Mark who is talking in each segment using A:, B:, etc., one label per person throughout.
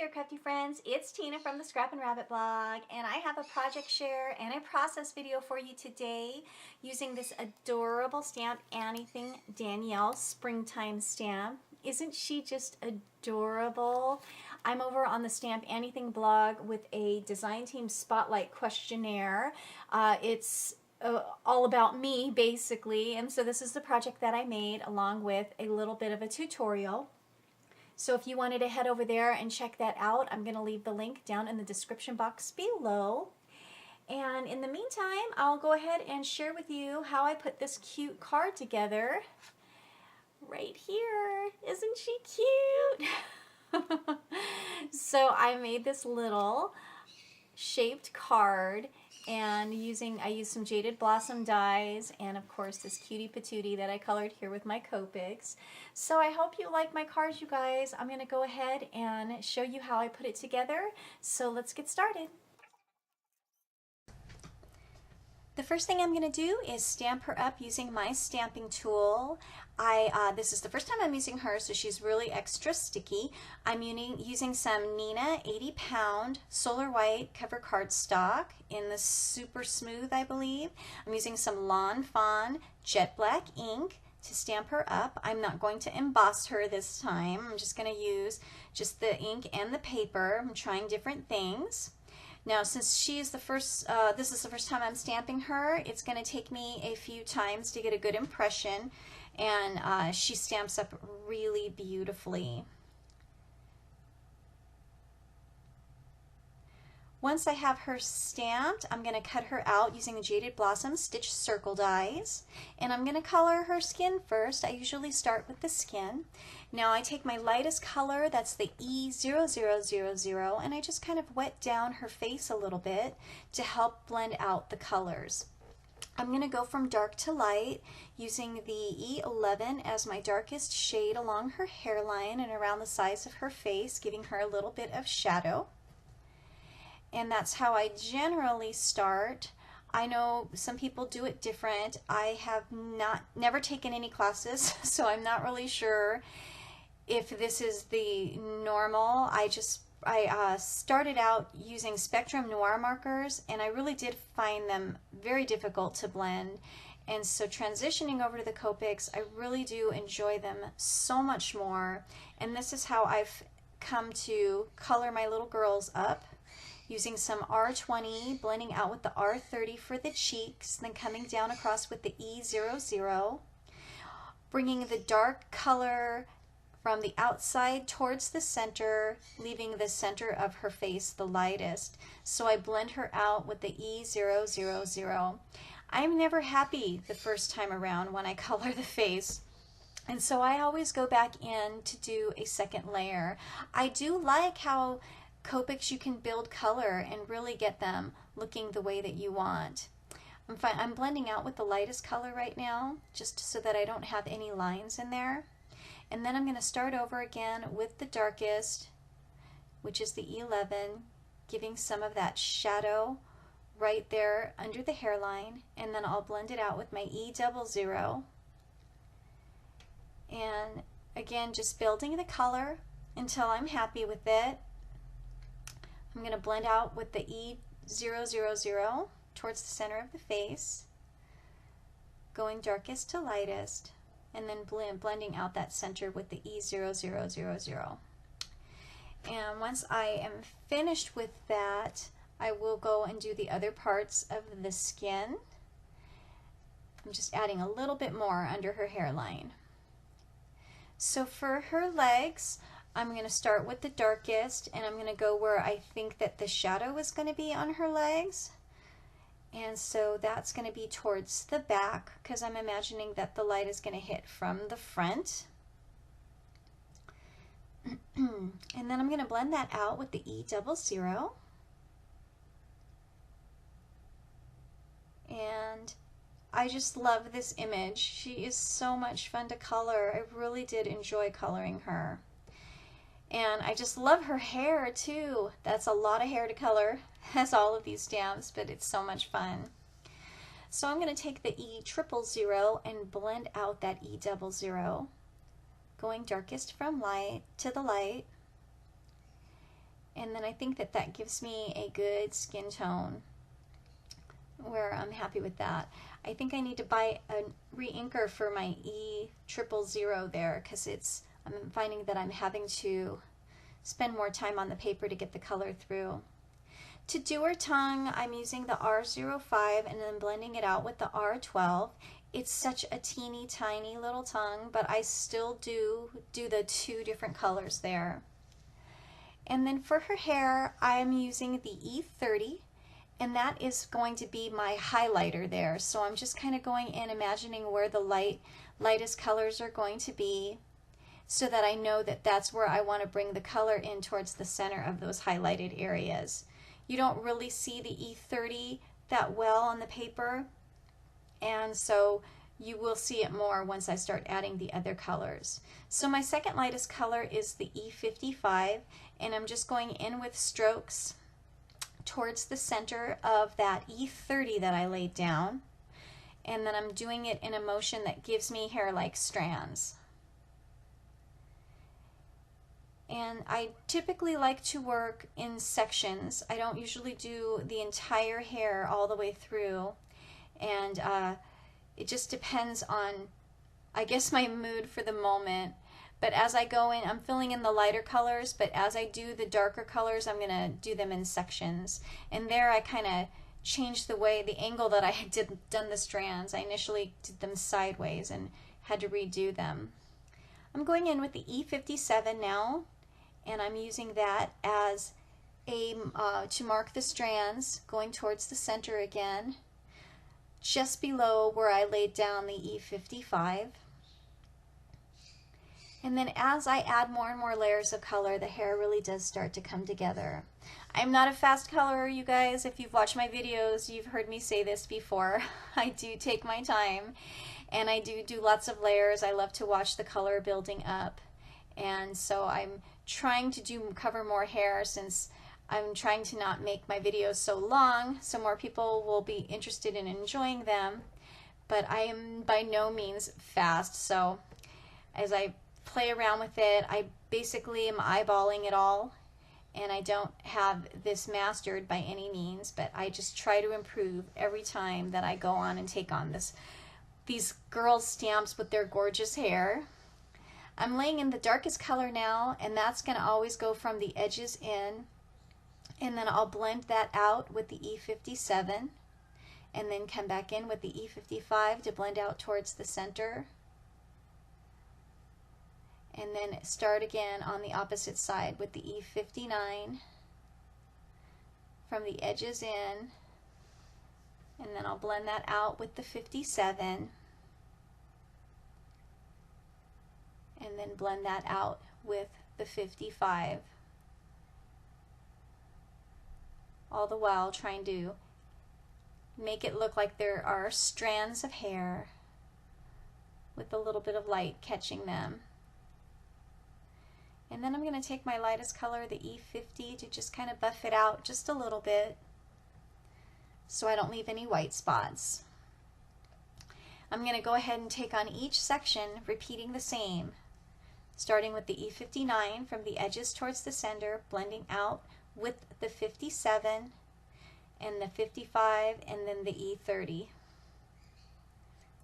A: there, crafty friends. It's Tina from the Scrappin Rabbit blog, and I have a project share and a process video for you today using this adorable stamp, Anything Danielle Springtime stamp. Isn't she just adorable? I'm over on the Stamp Anything blog with a design team spotlight questionnaire. It's all about me, basically, and so this is the project that I made along with a little bit of a tutorial. So if you wanted to head over there and check that out, I'm going to leave the link down in the description box below. And in the meantime, I'll go ahead and share with you how I put this cute card together right here. Isn't she cute? So I made this little shaped card, and I used some Jaded Blossom dies and of course this cutie patootie that I colored here with my Copics. So I hope you like my cards, you guys. I'm going to go ahead and show you how I put it together. So let's get started. The first thing I'm going to do is stamp her up using my stamping tool. This is the first time I'm using her, so she's really extra sticky. I'm using some Nina 80-pound Solar White cover cardstock in the Super Smooth, I believe. I'm using some Lawn Fawn Jet Black ink to stamp her up. I'm not going to emboss her this time. I'm just going to use just the ink and the paper. I'm trying different things. Now, since she's the first, this is the first time I'm stamping her, it's going to take me a few times to get a good impression, and she stamps up really beautifully. Once I have her stamped, I'm going to cut her out using the Jaded Blossom Stitch Circle dies, and I'm going to color her skin first. I usually start with the skin. Now I take my lightest color, that's the E0000, and I just kind of wet down her face a little bit to help blend out the colors. I'm going to go from dark to light using the E11 as my darkest shade along her hairline and around the sides of her face, giving her a little bit of shadow. And that's how I generally start. I know some people do it different. I have never taken any classes, so I'm not really sure if this is the normal. I started out using Spectrum Noir markers, and I really did find them very difficult to blend. And so transitioning over to the Copics, I really do enjoy them so much more. And this is how I've come to color my little girls up, using some R20, blending out with the R30 for the cheeks, then coming down across with the E00, bringing the dark color from the outside towards the center, leaving the center of her face the lightest. So I blend her out with the E000. I'm never happy the first time around when I color the face, and so I always go back in to do a second layer. I do like how Copics you can build color and really get them looking the way that you want. I'm blending out with the lightest color right now, just so that I don't have any lines in there. And then I'm going to start over again with the darkest, which is the E11, giving some of that shadow right there under the hairline, and then I'll blend it out with my E00. And again, just building the color until I'm happy with it. I'm going to blend out with the E000 towards the center of the face, going darkest to lightest, and then blending out that center with the E0000. And once I am finished with that, I will go and do the other parts of the skin. I'm just adding a little bit more under her hairline. So for her legs, I'm going to start with the darkest, and I'm going to go where I think that the shadow is going to be on her legs. And so that's going to be towards the back, because I'm imagining that the light is going to hit from the front. And then I'm going to blend that out with the E00. And I just love this image. She is so much fun to color. I really did enjoy coloring her. And I just love her hair too. That's a lot of hair to color, as all of these stamps, but it's so much fun. So I'm going to take the E000 and blend out that E00, going darkest from light to the light. And then I think that that gives me a good skin tone where I'm happy with that. I think I need to buy a re-inker for my E000 there, because I'm finding that I'm having to spend more time on the paper to get the color through. To do her tongue, I'm using the R05 and then blending it out with the R12. It's such a teeny tiny little tongue, but I still do the two different colors there. And then for her hair, I'm using the E30, and that is going to be my highlighter there. So I'm just kind of going in, imagining where the lightest colors are going to be, so that I know that that's where I want to bring the color in towards the center of those highlighted areas. You don't really see the E30 that well on the paper, and so you will see it more once I start adding the other colors. So my second lightest color is the E55, and I'm just going in with strokes towards the center of that E30 that I laid down, and then I'm doing it in a motion that gives me hair-like strands. And I typically like to work in sections. I don't usually do the entire hair all the way through, and it just depends on, I guess, my mood for the moment. But as I go in, I'm filling in the lighter colors, but as I do the darker colors, I'm gonna do them in sections. And there I kind of changed the angle that I had done the strands. I initially did them sideways and had to redo them. I'm going in with the E57 now, and I'm using that as to mark the strands, going towards the center again, just below where I laid down the E55. And then as I add more and more layers of color, the hair really does start to come together. I'm not a fast colorer, you guys. If you've watched my videos, you've heard me say this before. I do take my time, and I do lots of layers. I love to watch the color building up. And so I'm trying to cover more hair, since I'm trying to not make my videos so long so more people will be interested in enjoying them. But I am by no means fast, so as I play around with it, I basically am eyeballing it all, and I don't have this mastered by any means, but I just try to improve every time that I go on and take on these girls' stamps with their gorgeous hair. I'm laying in the darkest color now, and that's going to always go from the edges in, and then I'll blend that out with the E57, and then come back in with the E55 to blend out towards the center, and then start again on the opposite side with the E59 from the edges in, and then I'll blend that out with the 57, and then blend that out with the 55, all the while trying to make it look like there are strands of hair with a little bit of light catching them. And then I'm going to take my lightest color, the E50, to just kind of buff it out just a little bit so I don't leave any white spots. I'm going to go ahead and take on each section, repeating the same, starting with the E59 from the edges towards the center, blending out with the 57 and the 55 and then the E30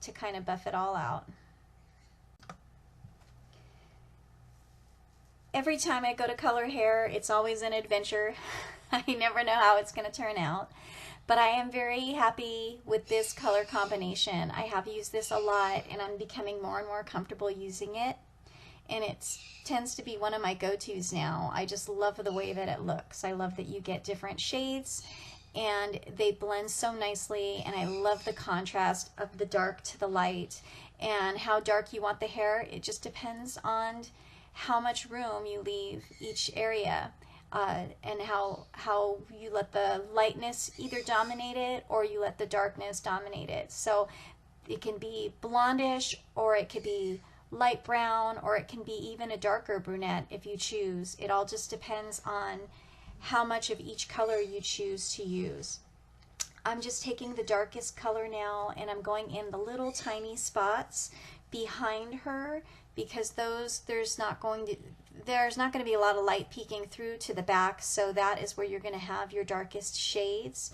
A: to kind of buff it all out. Every time I go to color hair, it's always an adventure. I never know how it's going to turn out, but I am very happy with this color combination. I have used this a lot, and I'm becoming more and more comfortable using it, and it tends to be one of my go-tos now. I just love the way that it looks. I love that you get different shades, and they blend so nicely, and I love the contrast of the dark to the light, and how dark you want the hair. It just depends on how much room you leave each area, and how you let the lightness either dominate it or you let the darkness dominate it. So it can be blondish, or it could be light brown, or it can be even a darker brunette if you choose. It all just depends on how much of each color you choose to use. I'm just taking the darkest color now, and I'm going in the little tiny spots behind her, because there's not going to be a lot of light peeking through to the back, so that is where you're going to have your darkest shades.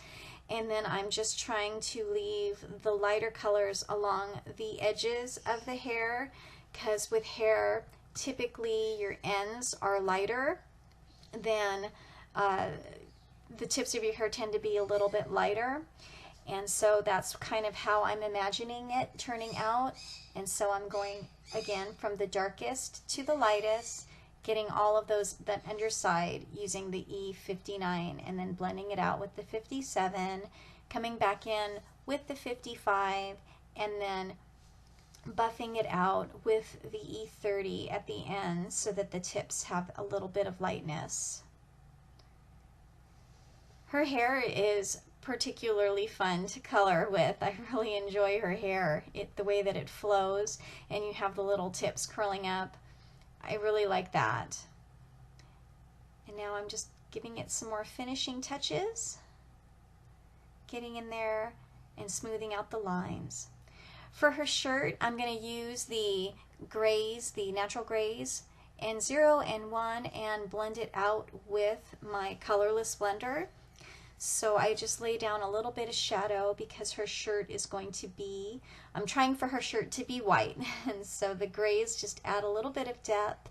A: And then I'm just trying to leave the lighter colors along the edges of the hair, because with hair, typically your ends are lighter than the tips of your hair tend to be a little bit lighter. And so that's kind of how I'm imagining it turning out. And so I'm going again from the darkest to the lightest, getting all of those, that underside, using the E59 and then blending it out with the 57, coming back in with the 55, and then buffing it out with the E30 at the end so that the tips have a little bit of lightness. Her hair is particularly fun to color with. I really enjoy her hair, the way that it flows and you have the little tips curling up. I really like that. And now I'm just giving it some more finishing touches, getting in there and smoothing out the lines. For her shirt, I'm going to use the grays, the natural grays, and 0 and 1 and blend it out with my colorless blender. So I just lay down a little bit of shadow because her shirt is going to be, I'm trying for her shirt to be white. And so the grays just add a little bit of depth,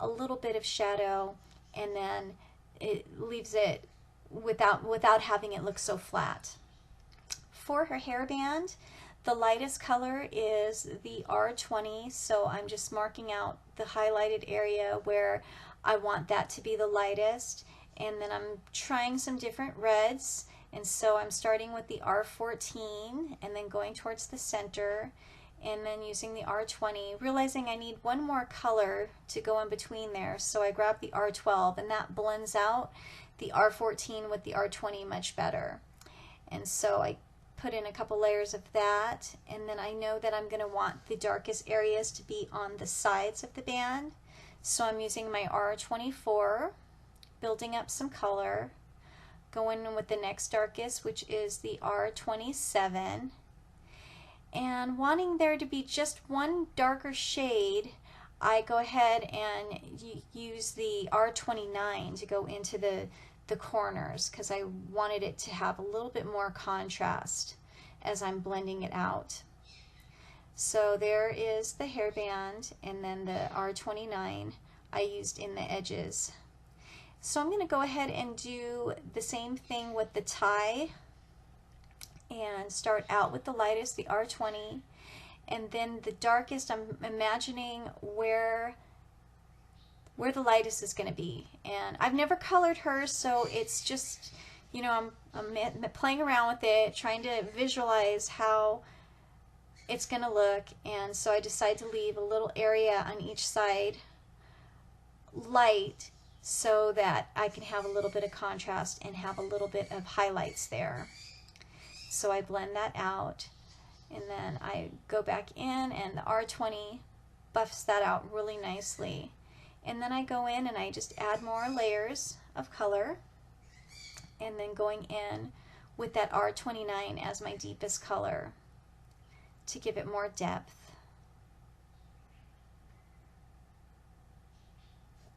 A: a little bit of shadow, and then it leaves it without having it look so flat. For her hairband, the lightest color is the R20, so I'm just marking out the highlighted area where I want that to be the lightest. And then I'm trying some different reds, and so I'm starting with the R14 and then going towards the center and then using the R20, realizing I need one more color to go in between there, so I grab the R12 and that blends out the R14 with the R20 much better. And so I put in a couple layers of that, and then I know that I'm going to want the darkest areas to be on the sides of the band, so I'm using my R24, building up some color, going in with the next darkest, which is the R27, and wanting there to be just one darker shade, I go ahead and use the R29 to go into the corners, because I wanted it to have a little bit more contrast as I'm blending it out. So there is the hairband, and then the R29 I used in the edges. So I'm going to go ahead and do the same thing with the tie and start out with the lightest, the R20, and then the darkest, I'm imagining where the lightest is going to be. And I've never colored her, so it's just, you know, I'm playing around with it, trying to visualize how it's going to look. And so I decide to leave a little area on each side light, so that I can have a little bit of contrast and have a little bit of highlights there. So I blend that out, and then I go back in, and the R20 buffs that out really nicely. And then I go in and I just add more layers of color, and then going in with that R29 as my deepest color to give it more depth.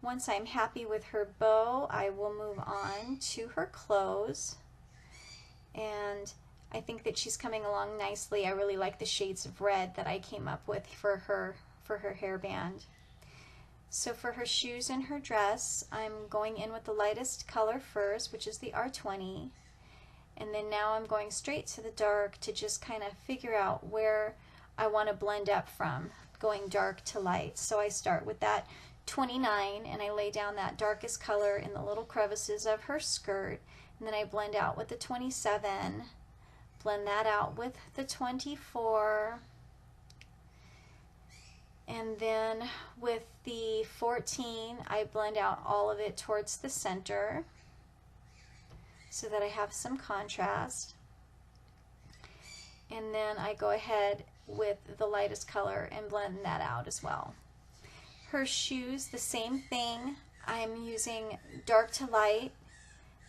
A: Once I'm happy with her bow, I will move on to her clothes, and I think that she's coming along nicely. I really like the shades of red that I came up with for her hairband. So for her shoes and her dress, I'm going in with the lightest color first, which is the R20, and then now I'm going straight to the dark to just kind of figure out where I want to blend up from, going dark to light. So I start with that 29 and I lay down that darkest color in the little crevices of her skirt, and then I blend out with the 27, blend that out with the 24, and then with the 14 I blend out all of it towards the center so that I have some contrast, and then I go ahead with the lightest color and blend that out as well. Her shoes, the same thing. I'm using dark to light.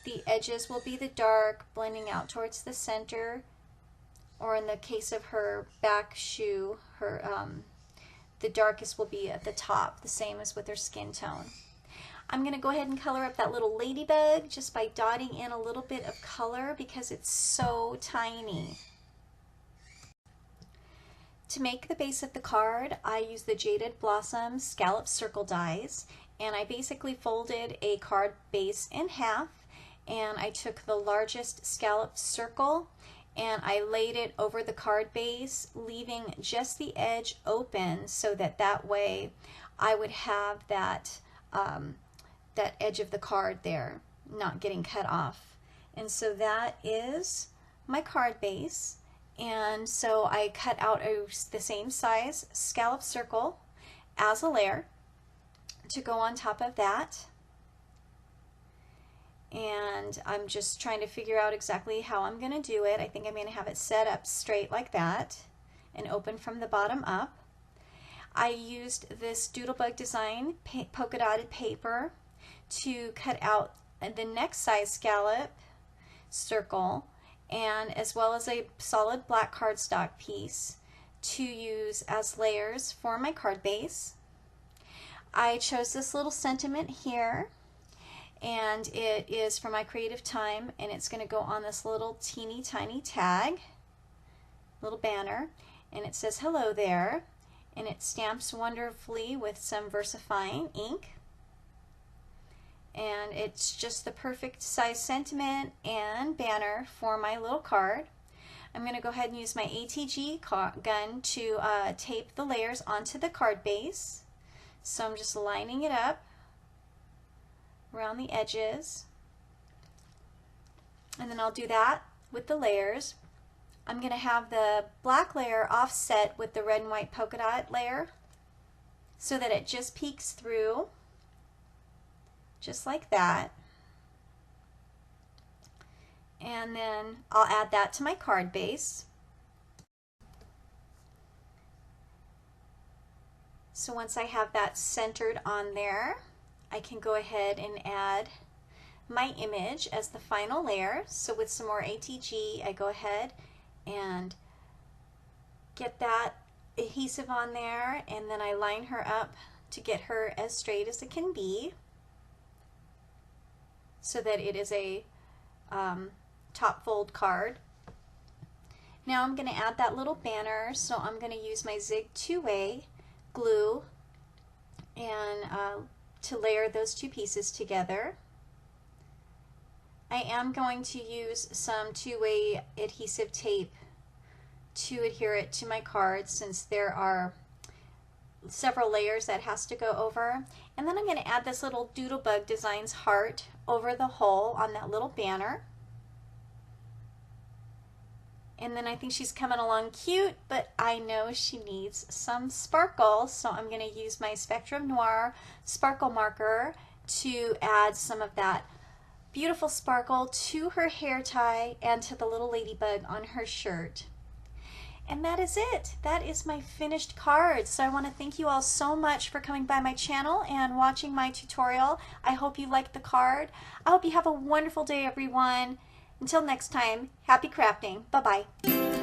A: The edges will be the dark, blending out towards the center, or in the case of her back shoe, the darkest will be at the top, the same as with her skin tone. I'm going to go ahead and color up that little ladybug just by dotting in a little bit of color because it's so tiny. To make the base of the card, I use the Jaded Blossom Scalloped Circle dies, and I basically folded a card base in half, and I took the largest scalloped circle and I laid it over the card base, leaving just the edge open so that that way I would have that that edge of the card there not getting cut off. And so that is my card base. And so I cut out the same size scallop circle as a layer to go on top of that. And I'm just trying to figure out exactly how I'm going to do it. I think I'm going to have it set up straight like that and open from the bottom up. I used this Doodlebug Design polka dotted paper to cut out the next size scallop circle, and as well as a solid black cardstock piece to use as layers for my card base. I chose this little sentiment here, and it is from my creative time, and it's going to go on this little teeny tiny tag, little banner, and it says hello there, and it stamps wonderfully with some VersaFine ink. And it's just the perfect size sentiment and banner for my little card. I'm going to go ahead and use my ATG gun to tape the layers onto the card base. So I'm just lining it up around the edges. And then I'll do that with the layers. I'm going to have the black layer offset with the red and white polka dot layer so that it just peeks through. Just like that. And then I'll add that to my card base. So once I have that centered on there, I can go ahead and add my image as the final layer. So with some more ATG, I go ahead and get that adhesive on there, and then I line her up to get her as straight as it can be, so that it is a top fold card. Now I'm going to add that little banner, so I'm going to use my Zig 2-way glue and to layer those two pieces together. I am going to use some 2-way adhesive tape to adhere it to my card, since there are several layers that has to go over. And then I'm going to add this little Doodlebug Designs heart over the hole on that little banner. And then I think she's coming along cute, but I know she needs some sparkle, so I'm going to use my Spectrum Noir sparkle marker to add some of that beautiful sparkle to her hair tie and to the little ladybug on her shirt. And that is it. That is my finished card. So I want to thank you all so much for coming by my channel and watching my tutorial. I hope you liked the card. I hope you have a wonderful day, everyone. Until next time, happy crafting. Bye-bye.